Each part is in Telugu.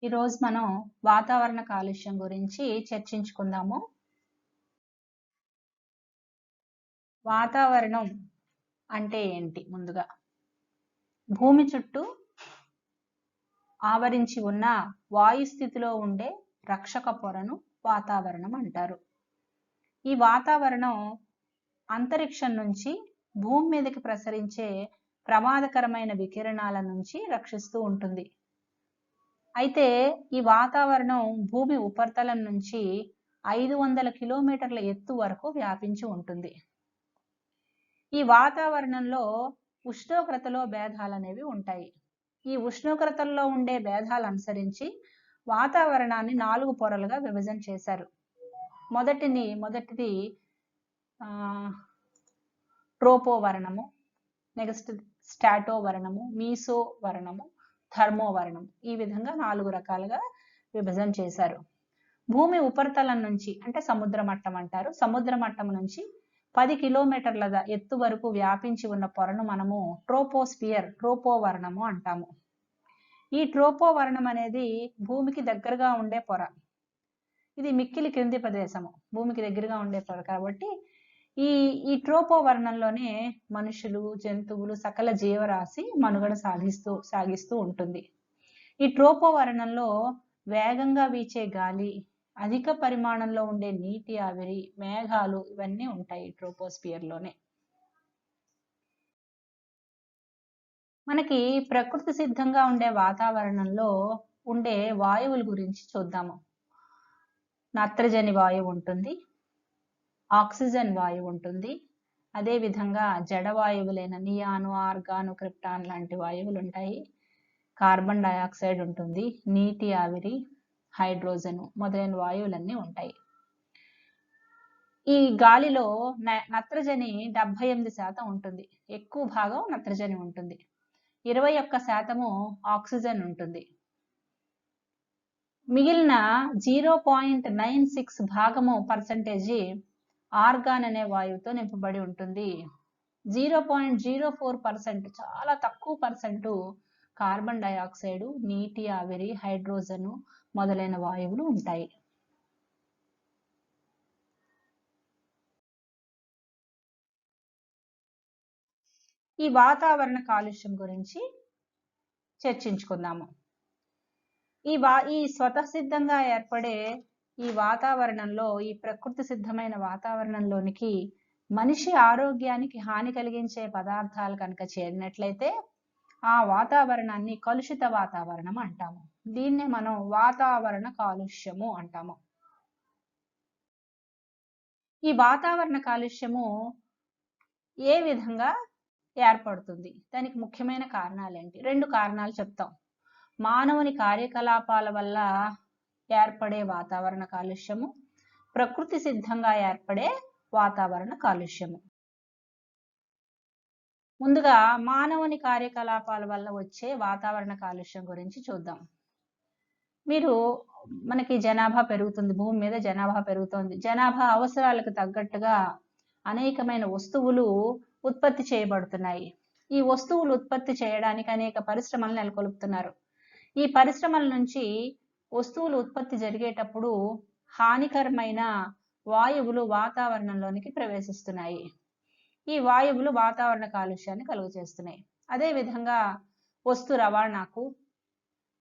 ఈరోజు మనం వాతావరణ కాలుష్యం గురించి చర్చించుకుందాము. వాతావరణం అంటే ఏంటి? ముందుగా భూమి చుట్టూ ఆవరించి ఉన్న వాయు స్థితిలో ఉండే రక్షక పొరను వాతావరణం అంటారు. ఈ వాతావరణం అంతరిక్షం నుంచి భూమి మీదకి ప్రసరించే ప్రమాదకరమైన వికిరణాల నుంచి రక్షిస్తూ ఉంటుంది. అయితే ఈ వాతావరణం భూమి ఉపరితలం నుంచి 500 కిలోమీటర్ల ఎత్తు వరకు వ్యాపించి ఉంటుంది. ఈ వాతావరణంలో ఉష్ణోగ్రతలో భేదాలు అనేవి ఉంటాయి. ఈ ఉష్ణోగ్రతల్లో ఉండే భేదాలు అనుసరించి వాతావరణాన్ని 4 పొరలుగా విభజన చేశారు. మొదటిది ట్రోపోవర్ణము, నెక్స్ట్ స్టాటోవర్ణము, మీసోవర్ణము, థర్మోవర్ణం. ఈ విధంగా 4 రకాలుగా విభజన చేశారు. భూమి ఉపరితలం నుంచి అంటే సముద్ర మట్టం అంటారు. సముద్ర మట్టం నుంచి 10 కిలోమీటర్ల ఎత్తు వరకు వ్యాపించి ఉన్న పొరను మనము ట్రోపోవర్ణము అంటాము. ఈ ట్రోపోవర్ణం అనేది భూమికి దగ్గరగా ఉండే పొర. ఇది మిక్కిలి క్రింది ప్రదేశము, భూమికి దగ్గరగా ఉండే పొర కాబట్టి ఈ ట్రోపోవర్ణంలోనే మనుషులు, జంతువులు, సకల జీవరాశి మనుగడ సాగిస్తూ ఉంటుంది. ఈ ట్రోపోవర్ణంలో వేగంగా వీచే గాలి, అధిక పరిమాణంలో ఉండే నీటి ఆవిరి, మేఘాలు ఇవన్నీ ఉంటాయి ట్రోపోస్పియర్లోనే. మనకి ప్రకృతి సిద్ధంగా ఉండే వాతావరణంలో ఉండే వాయువుల గురించి చూద్దాము. నత్రజని వాయువు ఉంటుంది, ఆక్సిజన్ వాయువు ఉంటుంది, అదేవిధంగా జడవాయువులైన నియాను, ఆర్గాను, క్రిప్టాన్ లాంటి వాయువులు ఉంటాయి. కార్బన్ డయాక్సైడ్ ఉంటుంది, నీటి ఆవిరి, హైడ్రోజన్ మొదలైన వాయువులన్నీ ఉంటాయి. ఈ గాలిలో నత్రజని 78% ఉంటుంది. ఎక్కువ భాగం నత్రజని ఉంటుంది. 21% ఆక్సిజన్ ఉంటుంది. మిగిలిన 0.96 భాగము పర్సెంటేజీ ఆర్గాన్ అనే వాయువుతో నింపబడి ఉంటుంది. 0.04% చాలా తక్కువ పర్సెంట్ కార్బన్ డయాక్సైడ్, నీటి ఆవిరి, హైడ్రోజన్ మొదలైన వాయువులు ఉంటాయి. ఈ వాతావరణ కాలుష్యం గురించి చర్చించుకుందాము. ఈ స్వతసిద్ధంగా ఏర్పడే ఈ వాతావరణంలో, ఈ ప్రకృతి సిద్ధమైన వాతావరణంలోనికి మనిషి ఆరోగ్యానికి హాని కలిగించే పదార్థాలు కనుక చేరినట్లయితే ఆ వాతావరణాన్ని కలుషిత వాతావరణం అంటాము. దీన్నే మనం వాతావరణ కాలుష్యము అంటాము. ఈ వాతావరణ కాలుష్యము ఏ విధంగా ఏర్పడుతుంది? దానికి ముఖ్యమైన కారణాలు ఏంటి? 2 కారణాలు చెప్తాం. మానవుని కార్యకలాపాల వల్ల ఏర్పడే వాతావరణ కాలుష్యము, ప్రకృతి సిద్ధంగా ఏర్పడే వాతావరణ కాలుష్యము. ముందుగా మానవుని కార్యకలాపాల వల్ల వచ్చే వాతావరణ కాలుష్యం గురించి చూద్దాం. మనకి జనాభా పెరుగుతుంది, భూమి మీద జనాభా పెరుగుతోంది. జనాభా అవసరాలకు తగ్గట్టుగా అనేకమైన వస్తువులు ఉత్పత్తి చేయబడుతున్నాయి. ఈ వస్తువులు ఉత్పత్తి చేయడానికి అనేక పరిశ్రమలు నెలకొల్పుతున్నారు. ఈ పరిశ్రమల నుంచి వస్తువులు ఉత్పత్తి జరిగేటప్పుడు హానికరమైన వాయువులు వాతావరణంలోనికి ప్రవేశిస్తున్నాయి. ఈ వాయువులు వాతావరణ కాలుష్యాన్ని కలుగజేస్తున్నాయి. అదేవిధంగా వస్తు రవాణాకు,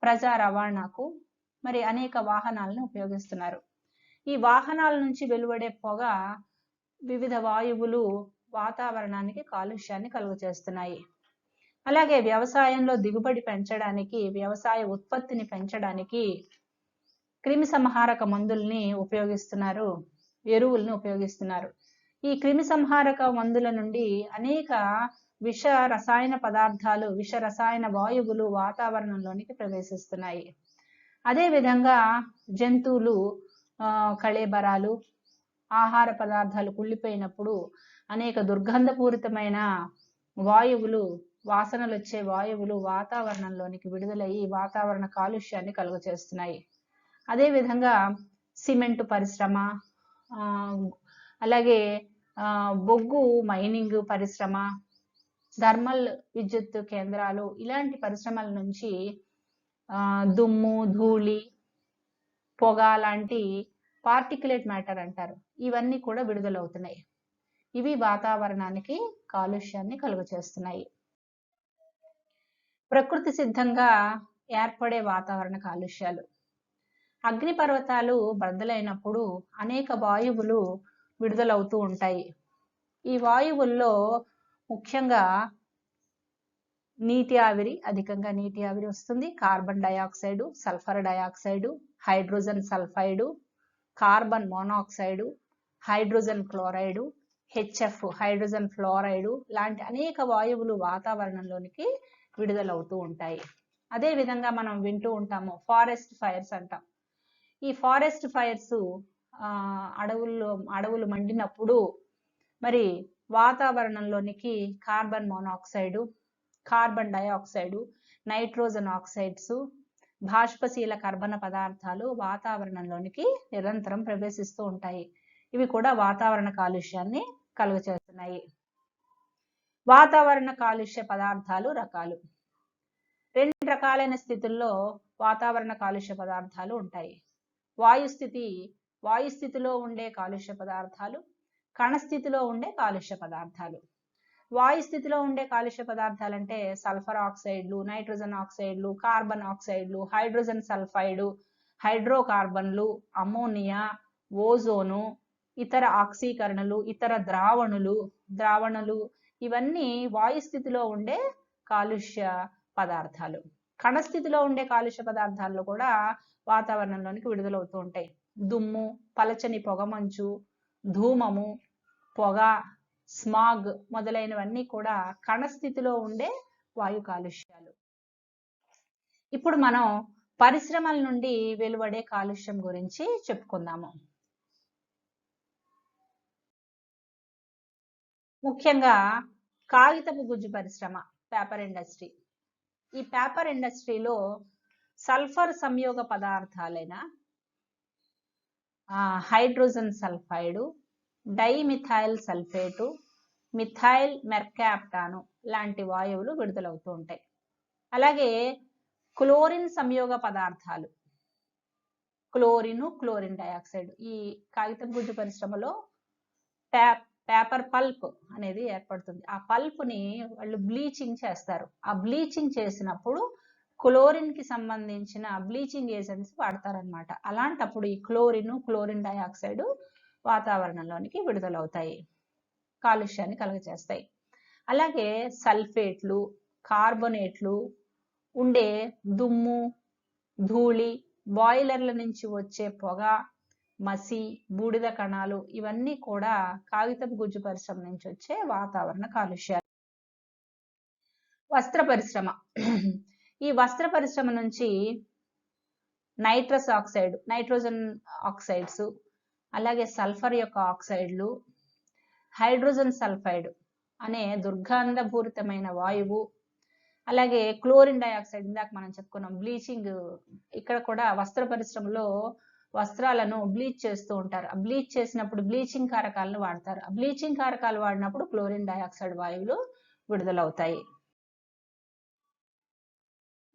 ప్రజా రవాణాకు మరి అనేక వాహనాలను ఉపయోగిస్తున్నారు. ఈ వాహనాల నుంచి వెలువడే పొగ, వివిధ వాయువులు వాతావరణానికి కాలుష్యాన్ని కలుగజేస్తున్నాయి. అలాగే వ్యవసాయంలో దిగుబడి పెంచడానికి, వ్యవసాయ ఉత్పత్తిని పెంచడానికి క్రిమి సంహారక మందుల్ని ఉపయోగిస్తున్నారు, ఎరువుల్ని ఉపయోగిస్తున్నారు. ఈ క్రిమి సంహారక మందుల నుండి అనేక విష రసాయన పదార్థాలు, విష రసాయన వాయువులు వాతావరణంలోనికి ప్రవేశిస్తున్నాయి. అదేవిధంగా జంతువులు కళేబరాలు, ఆహార పదార్థాలు కుళ్ళిపోయినప్పుడు అనేక దుర్గంధపూరితమైన వాయువులు, వాసనలు వచ్చే వాయువులు వాతావరణంలోనికి విడుదలయ్యి వాతావరణ కాలుష్యాన్ని కలుగజేస్తున్నాయి. అదేవిధంగా సిమెంటు పరిశ్రమ, అలాగే బొగ్గు మైనింగ్ పరిశ్రమ, థర్మల్ విద్యుత్ కేంద్రాలు, ఇలాంటి పరిశ్రమల నుంచి దుమ్ము, ధూళి, పొగ లాంటి పార్టికులేట్ మ్యాటర్ అంటారు. ఇవన్నీ కూడా విడుదలవుతున్నాయి. ఇవి వాతావరణానికి కాలుష్యాన్ని కలుగచేస్తున్నాయి. ప్రకృతి సిద్ధంగా ఏర్పడే వాతావరణ కాలుష్యాలు. అగ్నిపర్వతాలు బద్దలైనప్పుడు అనేక వాయువులు విడుదలవుతూ ఉంటాయి. ఈ వాయువుల్లో ముఖ్యంగా నీటి ఆవిరి, అధికంగా నీటి ఆవిరి వస్తుంది. Carbon dioxide, sulphur dioxide, hydrogen sulphide, carbon monoxide, hydrogen chloride, HF hydrogen fluoride లాంటి అనేక వాయువులు వాతావరణంలోనికి విడుదలవుతూ ఉంటాయి. అదే విధంగా మనం వింటూ ఉంటాము ఫారెస్ట్ ఫైర్స్ అంటాం. ఈ ఫారెస్ట్ ఫైర్స్ అడవులు మండినప్పుడు మరి వాతావరణంలోనికి carbon monoxide, carbon dioxide, nitrogen oxides, బాష్పశీల కర్బన పదార్థాలు వాతావరణంలోనికి నిరంతరం ప్రవేశిస్తూ ఉంటాయి. ఇవి కూడా వాతావరణ కాలుష్యాన్ని కలుగచేస్తున్నాయి. వాతావరణ కాలుష్య పదార్థాలు రకాలు. 2 రకాలైన స్థితుల్లో వాతావరణ కాలుష్య పదార్థాలు ఉంటాయి. వాయుస్థితిలో ఉండే కాలుష్య పదార్థాలు, కణస్థితిలో ఉండే కాలుష్య పదార్థాలు. వాయుస్థితిలో ఉండే కాలుష్య పదార్థాలు అంటే సల్ఫర్ ఆక్సైడ్లు, నైట్రోజన్ ఆక్సైడ్లు, కార్బన్ ఆక్సైడ్లు, హైడ్రోజన్ సల్ఫైడ్, హైడ్రోకార్బన్లు, అమ్మోనియా, ఓజోను, ఇతర ఆక్సీకరణలు, ఇతర ద్రావణులు ఇవన్నీ వాయుస్థితిలో ఉండే కాలుష్య పదార్థాలు. కణస్థితిలో ఉండే కాలుష్య పదార్థాల్లో కూడా వాతావరణంలోనికి విడుదలవుతూ ఉంటాయి. దుమ్ము, పలచని పొగమంచు, ధూమము, పొగ, స్మాగ్ మొదలైనవన్నీ కూడా కణస్థితిలో ఉండే వాయు కాలుష్యాలు. ఇప్పుడు మనం పరిశ్రమల నుండి వెలువడే కాలుష్యం గురించి చెప్పుకుందాము. ముఖ్యంగా కాగితపు గుజ్జు పరిశ్రమ, పేపర్ ఇండస్ట్రీ. ఈ పేపర్ ఇండస్ట్రీలో సల్ఫర్ సంయోగ పదార్థాలైన hydrogen sulphide, dimethyl sulphate, methyl mercaptan లాంటి వాయువులు విడుదలవుతూ ఉంటాయి. అలాగే క్లోరిన్ సంయోగ పదార్థాలు, క్లోరిన్ డయాక్సైడ్. ఈ కాగితం గుజ్జు పరిశ్రమలో పేపర్ పల్ప్ అనేది ఏర్పడుతుంది. ఆ పల్ప్ ని వాళ్ళు బ్లీచింగ్ చేస్తారు. ఆ బ్లీచింగ్ చేసినప్పుడు క్లోరిన్ కి సంబంధించిన బ్లీచింగ్ ఏజెంట్స్ వాడతారనమాట. అలాంటప్పుడు ఈ క్లోరిన్ డయాక్సైడ్ వాతావరణంలోనికి విడుదలవుతాయి, కాలుష్యాన్ని కలుగచేస్తాయి. అలాగే సల్ఫేట్లు, కార్బోనేట్లు ఉండే దుమ్ము, ధూళి, బాయిలర్ల నుంచి వచ్చే పొగ, మసి, బూడిద కణాలు ఇవన్నీ కూడా కాగితపు గుజ్జు పరిశ్రమ నుంచి వచ్చే వాతావరణ కాలుష్యాలు. వస్త్ర పరిశ్రమ. ఈ వస్త్ర పరిశ్రమ నుంచి నైట్రోజన్ ఆక్సైడ్స్, అలాగే సల్ఫర్ యొక్క ఆక్సైడ్లు, హైడ్రోజన్ సల్ఫైడ్ అనే దుర్గంధపూరితమైన వాయువు, అలాగే క్లోరిన్ డయాక్సైడ్, ఇందాక మనం చెప్పుకున్నాం బ్లీచింగ్. ఇక్కడ కూడా వస్త్ర పరిశ్రమలో వస్త్రాలను బ్లీచ్ చేస్తూ ఉంటారు. ఆ బ్లీచ్ చేసినప్పుడు బ్లీచింగ్ కారకాలను వాడతారు. ఆ బ్లీచింగ్ కారకాలు వాడినప్పుడు క్లోరిన్ డయాక్సైడ్ వాయువులు విడుదలవుతాయి.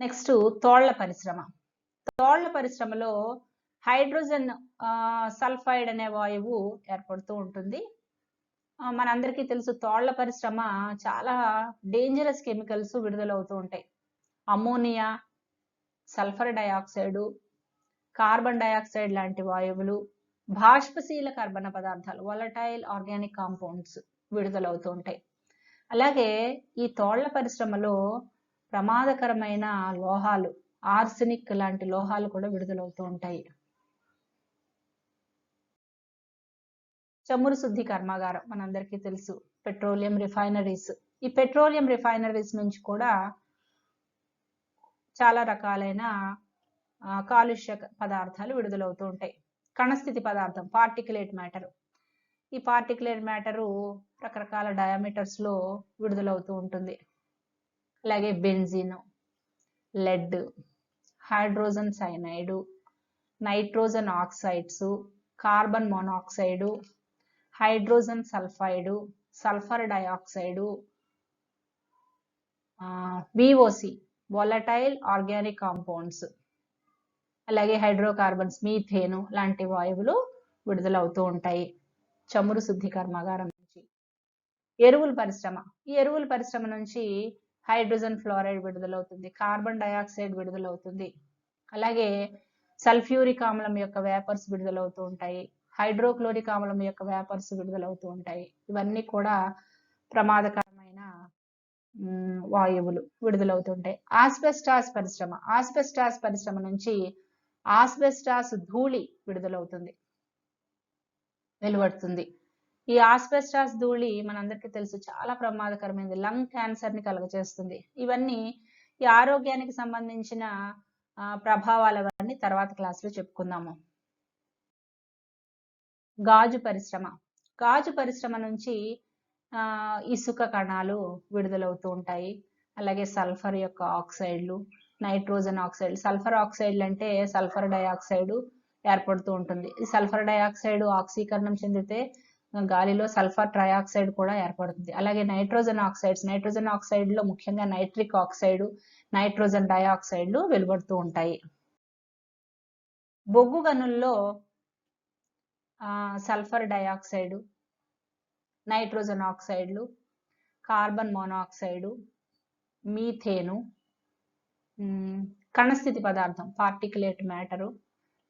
నెక్స్ట్ తోళ్ల పరిశ్రమ. తోళ్ల పరిశ్రమలో హైడ్రోజన్ సల్ఫైడ్ అనే వాయువు ఏర్పడుతూ ఉంటుంది. మనందరికీ తెలుసు తోళ్ల పరిశ్రమ చాలా డేంజరస్ కెమికల్స్ విడుదలవుతూ ఉంటాయి. Ammonia, sulphur dioxide, carbon dioxide లాంటి వాయువులు, బాష్పశీల కర్బన పదార్థాలు, వాలటైల్ ఆర్గానిక్ కాంపౌండ్స్ విడుదలవుతూ ఉంటాయి. అలాగే ఈ తోళ్ల పరిశ్రమలో ప్రమాదకరమైన లోహాలు, ఆర్సెనిక్ లాంటి లోహాలు కూడా విడుదలవుతూ ఉంటాయి. చమురు శుద్ధి కర్మాగారం మనందరికీ తెలుసు, పెట్రోలియం రిఫైనరీస్. ఈ పెట్రోలియం రిఫైనరీస్ నుంచి కూడా చాలా రకాలైన కాలుష్య పదార్థాలు విడుదలవుతూ ఉంటాయి. కణస్థితి పదార్థం, పార్టికులేట్ మ్యాటర్. ఈ పార్టికులేట్ మ్యాటరు రకరకాల డయామీటర్స్ లో విడుదలవుతూ ఉంటుంది. అలాగే benzene, lead, hydrogen cyanide, nitrogen oxides, carbon monoxide, hydrogen sulphide, sulphur dioxide, VOC volatile organic compounds, అలాగే హైడ్రోకార్బన్స్, మీథేను లాంటి వాయువులు విడుదలవుతూ ఉంటాయి చమురు శుద్ధి కర్మాగారం నుంచి. ఎరువుల పరిశ్రమ, ఈ ఎరువుల పరిశ్రమ నుంచి హైడ్రోజన్ ఫ్లోరైడ్ విడుదలవుతుంది, కార్బన్ డయాక్సైడ్ విడుదలవుతుంది, అలాగే సల్ఫ్యూరిక్ ఆమ్లం యొక్క వేపర్స్ విడుదలవుతూ ఉంటాయి, హైడ్రోక్లోరిక్ ఆమ్లం యొక్క వేపర్స్ విడుదలవుతూ ఉంటాయి. ఇవన్నీ కూడా ప్రమాదకరమైన వాయువులు విడుదలవుతుంటాయి. ఆస్బెస్టాస్ పరిశ్రమ, ఆస్బెస్టాస్ పరిశ్రమ నుంచి ఆస్బెస్టాస్ ధూళి విడుదలవుతుంది, వెలువడుతుంది. ఈ ఆస్బెస్టాస్ ధూళి మనందరికీ తెలుసు చాలా ప్రమాదకరమైనది, లంగ్ క్యాన్సర్ ని కలుగజేస్తుంది. ఇవన్నీ ఈ ఆరోగ్యానికి సంబంధించిన ప్రభావాలవన్నీ తర్వాత క్లాసులో చెప్పుకుందాము. గాజు పరిశ్రమ, గాజు పరిశ్రమ నుంచి ఇసుక కణాలు విడుదలవుతూ ఉంటాయి, అలాగే సల్ఫర్ యొక్క ఆక్సైడ్లు, నైట్రోజన్ ఆక్సైడ్. సల్ఫర్ ఆక్సైడ్లు అంటే సల్ఫర్ డయాక్సైడ్ ఏర్పడుతూ ఉంటుంది. ఈ సల్ఫర్ డయాక్సైడ్ ఆక్సీకరణం చెందితే గాలిలో సల్ఫర్ ట్రయాక్సైడ్ కూడా ఏర్పడుతుంది. అలాగే నైట్రోజన్ ఆక్సైడ్స్, నైట్రోజన్ ఆక్సైడ్ లో ముఖ్యంగా నైట్రిక్ ఆక్సైడ్, నైట్రోజన్ డయాక్సైడ్లు వెలువడుతూ ఉంటాయి. బొగ్గు గనుల్లో సల్ఫర్ డయాక్సైడ్, నైట్రోజన్ ఆక్సైడ్లు, కార్బన్ మోనాక్సైడ్, మీథేను, కణస్థితి పదార్థం పార్టికులేట్ మ్యాటరు,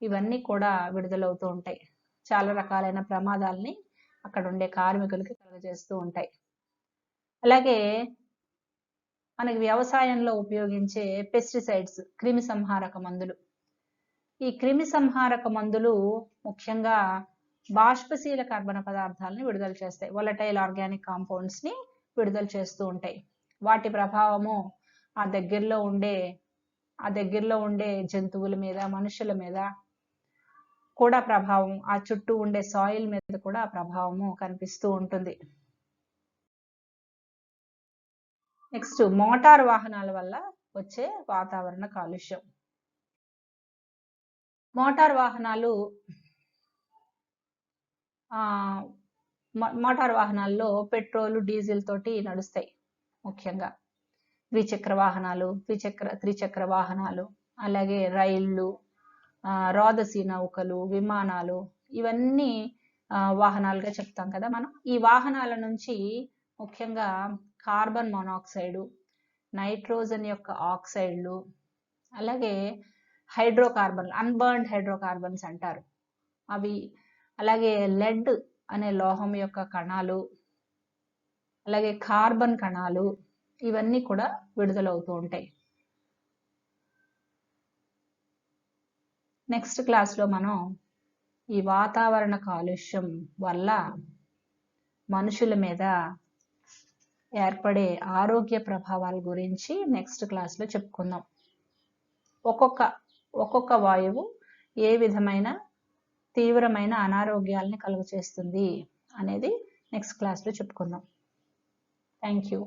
ఇవన్నీ కూడా విడుదలవుతూ ఉంటాయి. చాలా రకాలైన ప్రమాదాలని అక్కడ ఉండే కార్మికులకి కలుగజేస్తూ ఉంటాయి. అలాగే మనకి వ్యవసాయంలో ఉపయోగించే పెస్టిసైడ్స్, క్రిమి సంహారక మందులు. ఈ క్రిమి సంహారక మందులు ముఖ్యంగా బాష్పశీల కర్బన పదార్థాలని విడుదల చేస్తాయి, వాలటైల్ ఆర్గానిక్ కాంపౌండ్స్ ని విడుదల చేస్తూ ఉంటాయి. వాటి ప్రభావము ఆ దగ్గరలో ఉండే జంతువుల మీద, మనుషుల మీద కూడా ప్రభావం, ఆ చుట్టూ ఉండే సాయిల్ మీద కూడా ప్రభావము కనిపిస్తూ ఉంటుంది. నెక్స్ట్ మోటార్ వాహనాల వల్ల వచ్చే వాతావరణ కాలుష్యం. మోటార్ వాహనాల్లో పెట్రోల్, డీజిల్ తోటి నడుస్తాయి. ముఖ్యంగా త్రిచక్ర వాహనాలు, అలాగే రైళ్లు, రోదసీ నౌకలు, విమానాలు, ఇవన్నీ వాహనాలుగా చెప్తాం కదా మనం. ఈ వాహనాల నుంచి ముఖ్యంగా కార్బన్ మోనాక్సైడ్, నైట్రోజన్ యొక్క ఆక్సైడ్లు, అలాగే హైడ్రోకార్బన్, అన్బర్న్డ్ హైడ్రోకార్బన్స్ అంటారు అవి, అలాగే లెడ్ అనే లోహం యొక్క కణాలు, అలాగే కార్బన్ కణాలు, ఇవన్నీ కూడా విడుదలవుతూ ఉంటాయి. నెక్స్ట్ క్లాస్లో మనం ఈ వాతావరణ కాలుష్యం వల్ల మనుషుల మీద ఏర్పడే ఆరోగ్య ప్రభావాల గురించి నెక్స్ట్ క్లాస్లో చెప్పుకుందాం. ఒక్కొక్క వాయువు ఏ విధమైన తీవ్రమైన అనారోగ్యాలని కలుగజేస్తుంది అనేది నెక్స్ట్ క్లాస్లో చెప్పుకుందాం. Thank you.